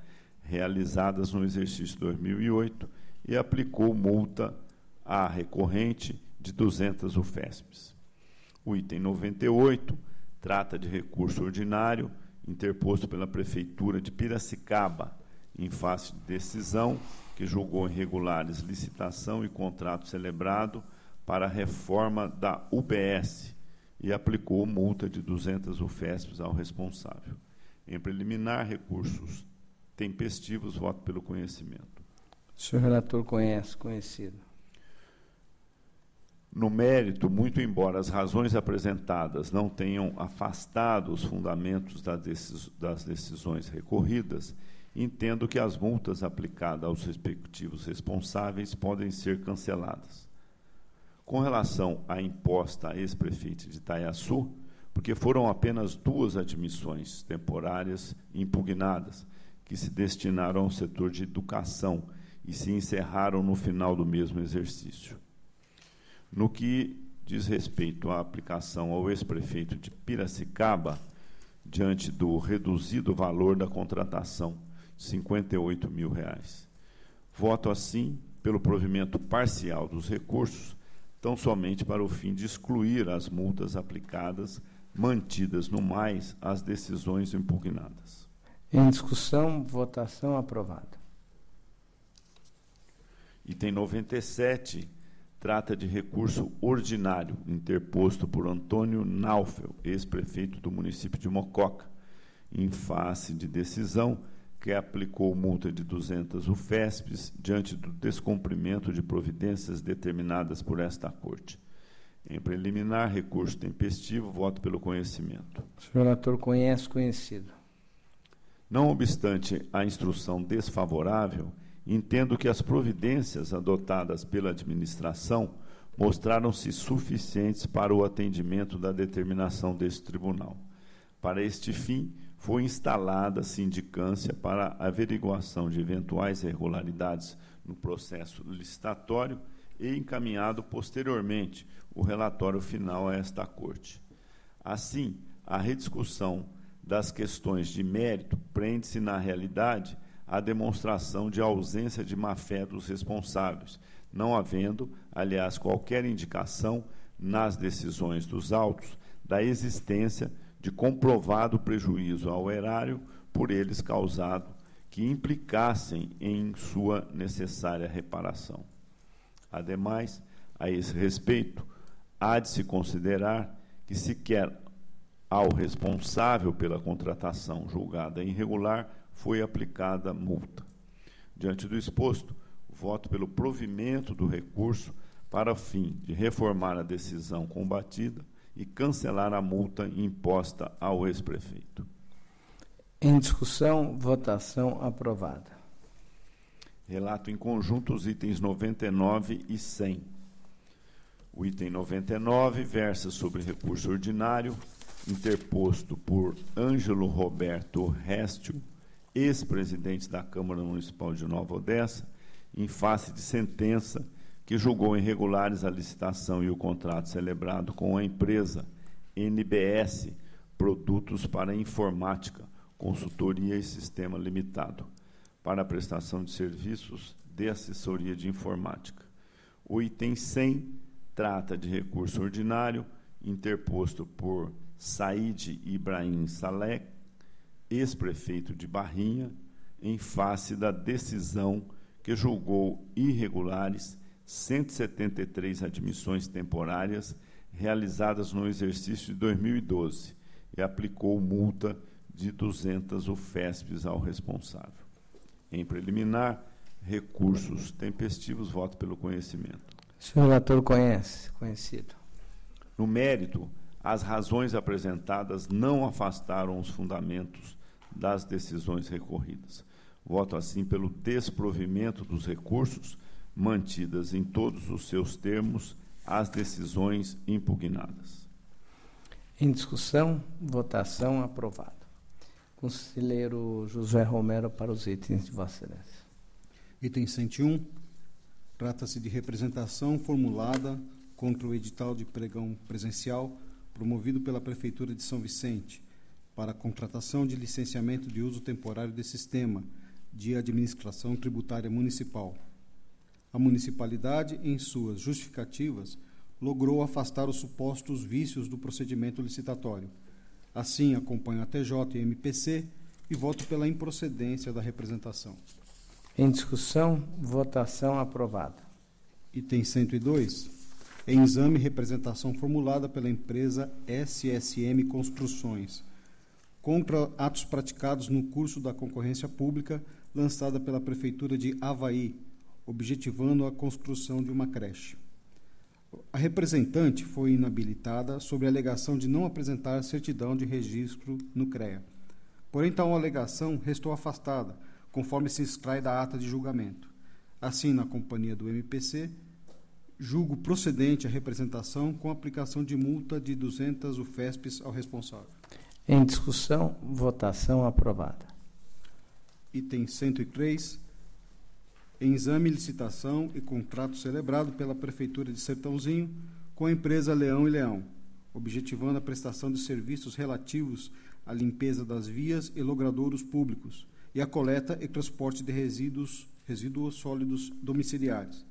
realizadas no exercício 2008, e aplicou multa à recorrente de 200 UFESPs. O item 98 trata de recurso ordinário interposto pela Prefeitura de Piracicaba, em face de decisão que julgou irregulares licitação e contrato celebrado para a reforma da UBS e aplicou multa de 200 UFESPs ao responsável. Em preliminar, recursos tempestivos, voto pelo conhecimento. O senhor relator conhecido. No mérito, muito embora as razões apresentadas não tenham afastado os fundamentos das decisões recorridas, entendo que as multas aplicadas aos respectivos responsáveis podem ser canceladas. Com relação à imposta à ex-prefeita de Itaiaçu, porque foram apenas 2 admissões temporárias impugnadas, que se destinaram ao setor de educação e se encerraram no final do mesmo exercício. No que diz respeito à aplicação ao ex-prefeito de Piracicaba, diante do reduzido valor da contratação, R$ 58 mil. Voto, assim, pelo provimento parcial dos recursos, tão somente para o fim de excluir as multas aplicadas, mantidas no mais as decisões impugnadas. Em discussão, votação, aprovado. Item 97 trata de recurso ordinário interposto por Antônio Naufel, ex-prefeito do município de Mococa, em face de decisão que aplicou multa de 200 UFESPs diante do descumprimento de providências determinadas por esta Corte. Em preliminar, recurso tempestivo, voto pelo conhecimento. O senhor relator conhecido. Não obstante a instrução desfavorável, entendo que as providências adotadas pela administração mostraram-se suficientes para o atendimento da determinação deste tribunal. Para este fim, foi instalada a sindicância para averiguação de eventuais irregularidades no processo licitatório e encaminhado posteriormente o relatório final a esta Corte. Assim, a rediscussão das questões de mérito prende-se, na realidade, à demonstração de ausência de má-fé dos responsáveis, não havendo, aliás, qualquer indicação nas decisões dos autos da existência de comprovado prejuízo ao erário por eles causado que implicassem em sua necessária reparação. Ademais, a esse respeito, há de se considerar que sequer ao responsável pela contratação julgada irregular foi aplicada multa. Diante do exposto, voto pelo provimento do recurso para o fim de reformar a decisão combatida e cancelar a multa imposta ao ex-prefeito. Em discussão, votação, aprovada. Relato em conjunto os itens 99 e 100. O item 99 versa sobre recurso ordinário interposto por Ângelo Roberto Restio, ex-presidente da Câmara Municipal de Nova Odessa, em face de sentença que julgou irregulares a licitação e o contrato celebrado com a empresa NBS Produtos para Informática, Consultoria e Sistema Limitado, para a prestação de serviços de assessoria de informática. O item 100 trata de recurso ordinário interposto por Said Ibrahim Saleh, ex-prefeito de Barrinha, em face da decisão que julgou irregulares 173 admissões temporárias realizadas no exercício de 2012 e aplicou multa de 200 UFESPs ao responsável. Em preliminar, recursos tempestivos, voto pelo conhecimento. O senhor relator conhecido. No mérito, as razões apresentadas não afastaram os fundamentos das decisões recorridas. Voto, assim, pelo desprovimento dos recursos, mantidas em todos os seus termos as decisões impugnadas. Em discussão, votação, aprovado. Conselheiro José Romero, para os itens de Vossa Excelência. Item 101. Trata-se de representação formulada contra o edital de pregão presencial promovido pela Prefeitura de São Vicente para a contratação de licenciamento de uso temporário de sistema de administração tributária municipal. A municipalidade, em suas justificativas, logrou afastar os supostos vícios do procedimento licitatório. Assim, acompanho a TJ e MPC e voto pela improcedência da representação. Em discussão, votação, aprovada. Item 102. Em exame, representação formulada pela empresa SSM Construções contra atos praticados no curso da concorrência pública lançada pela Prefeitura de Avaí, objetivando a construção de uma creche. A representante foi inabilitada sob a alegação de não apresentar certidão de registro no CREA. Porém, tal alegação restou afastada, conforme se extrai da ata de julgamento. Assim, na companhia do MPC, julgo procedente a representação com aplicação de multa de 200 UFESPs ao responsável. Em discussão, votação, aprovada. Item 103. Em exame, licitação e contrato celebrado pela Prefeitura de Sertãozinho com a empresa Leão e Leão, objetivando a prestação de serviços relativos à limpeza das vias e logradouros públicos e a coleta e transporte de resíduos sólidos domiciliares.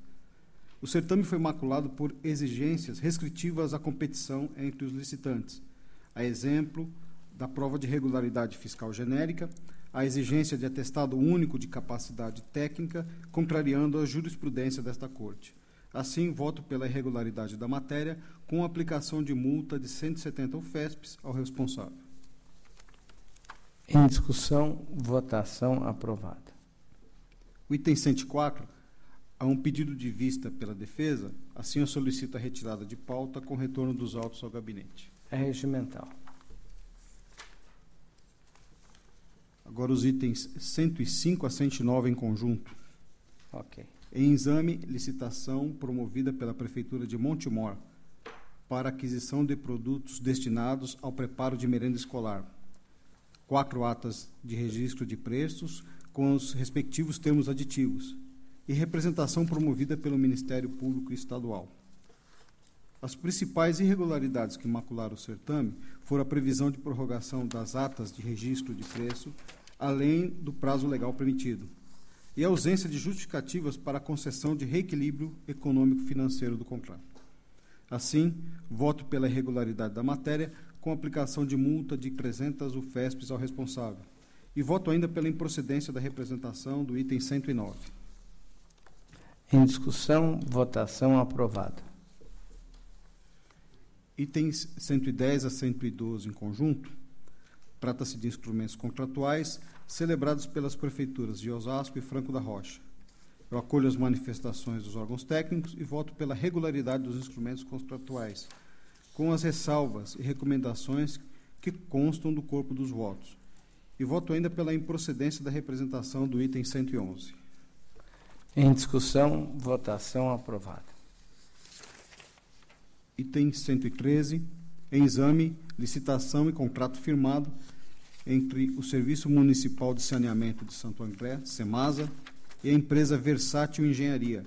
O certame foi maculado por exigências restritivas à competição entre os licitantes, a exemplo da prova de regularidade fiscal genérica, a exigência de atestado único de capacidade técnica, contrariando a jurisprudência desta Corte. Assim, voto pela irregularidade da matéria, com aplicação de multa de 170 UFESPs ao responsável. Em discussão, votação, aprovada. O item 104, há um pedido de vista pela defesa, assim eu solicito a retirada de pauta com retorno dos autos ao gabinete. É regimental. Agora os itens 105 a 109 em conjunto. Ok. Em exame, licitação promovida pela Prefeitura de Montemor para aquisição de produtos destinados ao preparo de merenda escolar. 4 atas de registro de preços com os respectivos termos aditivos e representação promovida pelo Ministério Público Estadual. As principais irregularidades que macularam o certame foram a previsão de prorrogação das atas de registro de preço, além do prazo legal permitido, e a ausência de justificativas para a concessão de reequilíbrio econômico-financeiro do contrato. Assim, voto pela irregularidade da matéria, com aplicação de multa de 300 UFESPs ao responsável, e voto ainda pela improcedência da representação do item 109. Em discussão, votação, aprovada. Itens 110 a 112 em conjunto, trata-se de instrumentos contratuais celebrados pelas prefeituras de Osasco e Franco da Rocha. Eu acolho as manifestações dos órgãos técnicos e voto pela regularidade dos instrumentos contratuais, com as ressalvas e recomendações que constam do corpo dos votos. E voto ainda pela improcedência da representação do item 111. Em discussão, votação aprovada. Item 113, em exame, licitação e contrato firmado entre o Serviço Municipal de Saneamento de Santo André, SEMASA, e a empresa Versátil Engenharia,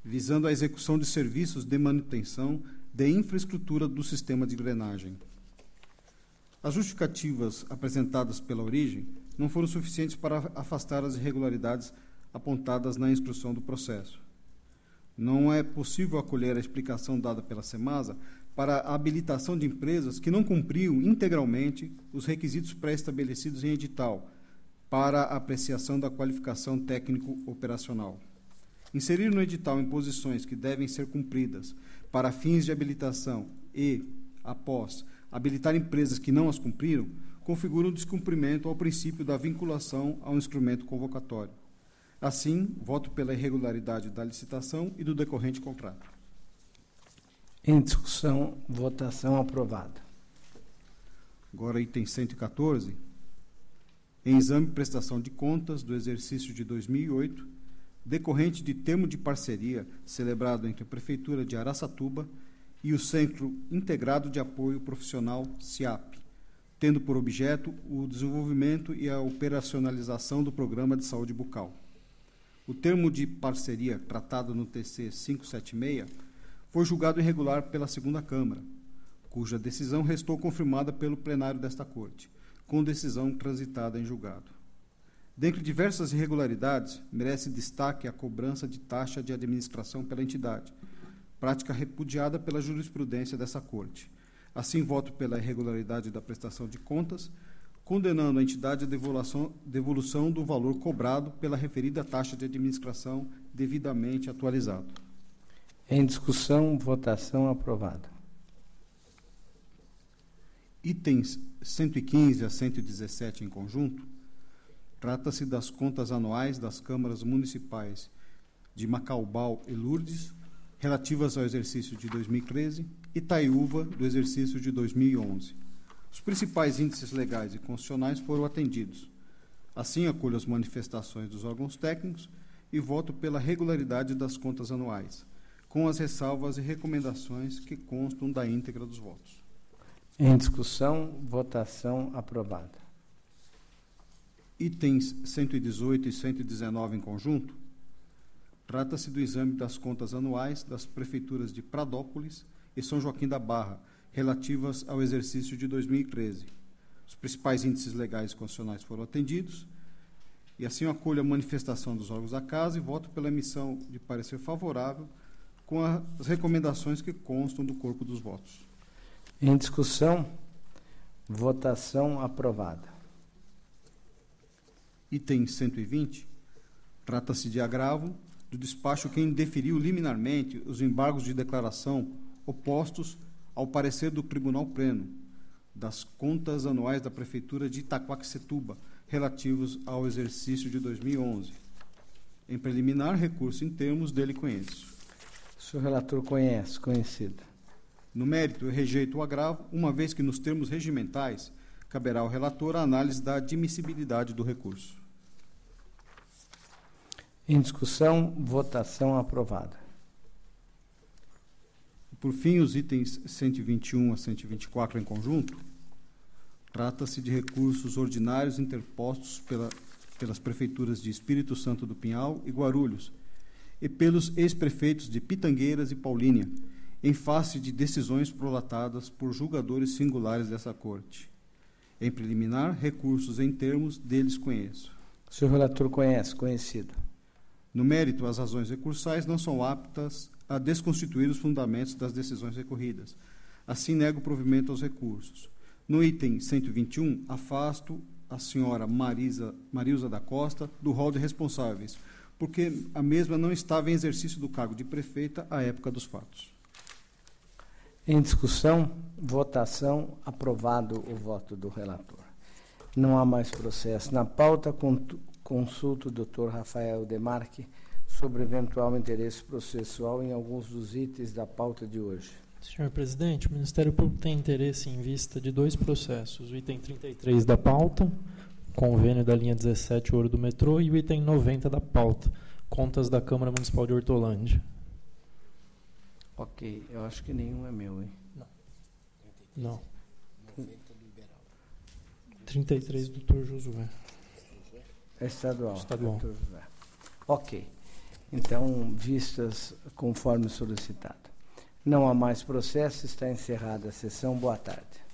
visando a execução de serviços de manutenção de infraestrutura do sistema de drenagem. As justificativas apresentadas pela origem não foram suficientes para afastar as irregularidades apontadas na instrução do processo. Não é possível acolher a explicação dada pela SEMASA para a habilitação de empresas que não cumpriam integralmente os requisitos pré-estabelecidos em edital para a apreciação da qualificação técnico-operacional. Inserir no edital imposições que devem ser cumpridas para fins de habilitação e, após, habilitar empresas que não as cumpriram, configura um descumprimento ao princípio da vinculação a um instrumento convocatório. Assim, voto pela irregularidade da licitação e do decorrente contrato. Em discussão, votação aprovada. Agora, item 114. Em exame e prestação de contas do exercício de 2008, decorrente de termo de parceria celebrado entre a Prefeitura de Araçatuba e o Centro Integrado de Apoio Profissional, CIAP, tendo por objeto o desenvolvimento e a operacionalização do Programa de Saúde Bucal. O termo de parceria tratado no TC 576 foi julgado irregular pela segunda Câmara, cuja decisão restou confirmada pelo plenário desta Corte, com decisão transitada em julgado. Dentre diversas irregularidades, merece destaque a cobrança de taxa de administração pela entidade, prática repudiada pela jurisprudência dessa Corte. Assim, voto pela irregularidade da prestação de contas, condenando a entidade à devolução do valor cobrado pela referida taxa de administração devidamente atualizado. Em discussão, votação aprovada. Itens 115 a 117 em conjunto, trata-se das contas anuais das câmaras municipais de Macaubal e Lourdes, relativas ao exercício de 2013, e Taiúva, do exercício de 2011. Os principais índices legais e constitucionais foram atendidos. Assim, acolho as manifestações dos órgãos técnicos e voto pela regularidade das contas anuais, com as ressalvas e recomendações que constam da íntegra dos votos. Em discussão, votação aprovada. Itens 118 e 119 em conjunto, trata-se do exame das contas anuais das prefeituras de Pradópolis e São Joaquim da Barra, relativas ao exercício de 2013. Os principais índices legais e constitucionais foram atendidos, e assim eu acolho a manifestação dos órgãos da Casa e voto pela emissão de parecer favorável com as recomendações que constam do corpo dos votos. Em discussão, votação aprovada. Item 120, trata-se de agravo do despacho que indeferiu liminarmente os embargos de declaração opostos ao parecer do Tribunal Pleno das contas anuais da Prefeitura de Itaquaquecetuba, relativos ao exercício de 2011. Em preliminar, recurso em termos dele conheço. O senhor relator conhece, conhecido. No mérito, eu rejeito o agravo, uma vez que, nos termos regimentais, caberá ao relator a análise da admissibilidade do recurso. Em discussão, votação aprovada. Por fim, os itens 121 a 124 em conjunto, trata-se de recursos ordinários interpostos pelas prefeituras de Espírito Santo do Pinhal e Guarulhos e pelos ex-prefeitos de Pitangueiras e Paulínia, em face de decisões prolatadas por julgadores singulares dessa Corte. Em preliminar, recursos em termos deles conheço. O senhor relator conhece, conhecido. No mérito, as razões recursais não são aptas a desconstituir os fundamentos das decisões recorridas. Assim, nego provimento aos recursos. No item 121, afasto a senhora Marilza da Costa do rol de responsáveis, porque a mesma não estava em exercício do cargo de prefeita à época dos fatos. Em discussão, votação, aprovado o voto do relator. Não há mais processo na pauta. Consulta o Dr. Rafael Demarque sobre eventual interesse processual em alguns dos itens da pauta de hoje. Senhor presidente, o Ministério Público tem interesse em vista de dois processos. O item 33 da pauta, convênio da linha 17 Ouro do Metrô, e o item 90 da pauta, Contas da Câmara Municipal de Hortolândia. Ok, eu acho que nenhum é meu, hein? Não. 33 do Dr. Josué. É estadual. Estadual. Dr. José. Ok. Então, vistas conforme solicitado. Não há mais processo, está encerrada a sessão. Boa tarde.